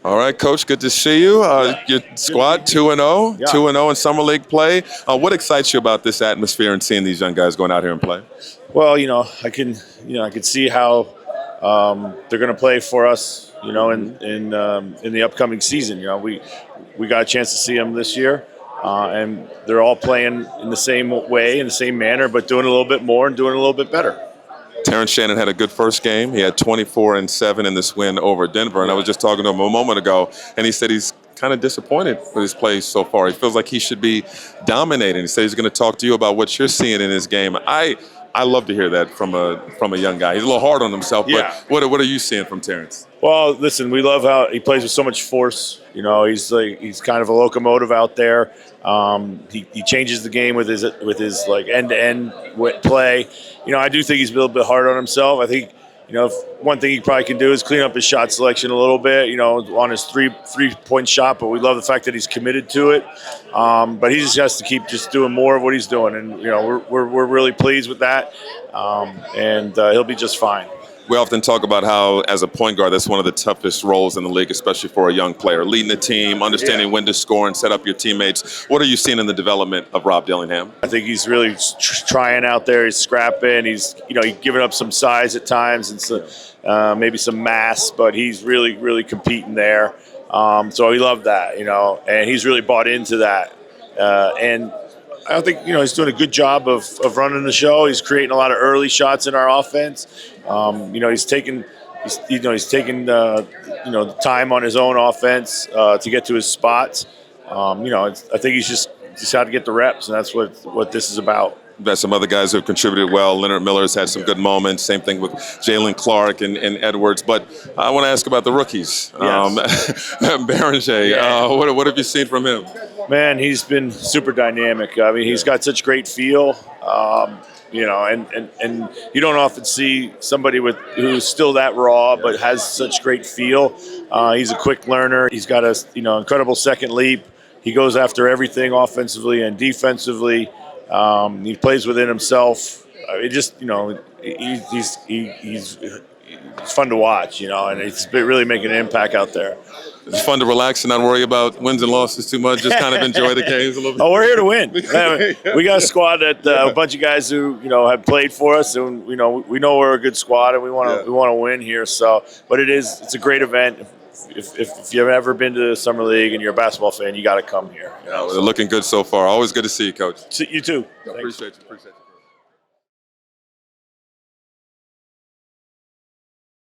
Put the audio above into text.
All right, Coach, good to see you. Your squad 2-0, 2-0 in Summer League play. What excites you about this atmosphere and seeing these young guys going out here and play? Well, I can see how they're going to play for us. In the upcoming season. We got a chance to see them this year, and they're all playing in the same way, in the same manner, but doing a little bit more and doing a little bit better. Terrence Shannon had a good first game. He had 24 and 7 in this win over Denver, and I was just talking to him a moment ago, and he said he's kind of disappointed with his play so far. He feels like he should be dominating. He said he's going to talk to you about what you're seeing in his game. I love to hear that from a young guy. He's a little hard on himself, but what are you seeing from Terrence? Well, listen, we love how he plays with so much force. He's kind of a locomotive out there. He changes the game with his end-to-end play. I do think he's a little bit hard on himself. I think one thing he probably can do is clean up his shot selection a little bit. On his three-point shot, but we love the fact that he's committed to it. But he just has to keep just doing more of what he's doing, and we're really pleased with that. And he'll be just fine. We often talk about how, as a point guard, that's one of the toughest roles in the league, especially for a young player. Leading the team, understanding when to score and set up your teammates. What are you seeing in the development of Rob Dillingham? I think he's really trying out there. He's scrapping. He's giving up some size at times and maybe some mass, but he's really competing there. So we love that, and he's really bought into that. And I think he's doing a good job of running the show. He's creating a lot of early shots in our offense. He's taking the time on his own offense to get to his spots. I think he's just had to get the reps, and that's what this is about. We've got some other guys who have contributed well. Leonard Miller's had some good moments. Same thing with Jalen Clark and Edwards. But I want to ask about the rookies. Yes. Beringer, what have you seen from him? Man, he's been super dynamic. I mean, he's got such great feel. And you don't often see somebody who's still that raw but has such great feel. He's a quick learner. He's got a incredible second leap. He goes after everything offensively and defensively. He plays within himself. He's fun to watch, and he's really making an impact out there. It's fun to relax and not worry about wins and losses too much. Just kind of enjoy the games a little bit. Oh, we're here to win. We got a squad that a bunch of guys who have played for us, and we know we're a good squad, and we want to win here. So, but it's a great event. If you've ever been to the Summer League and you're a basketball fan, you got to come here. They're looking good so far. Always good to see you, Coach. You too. Appreciate you.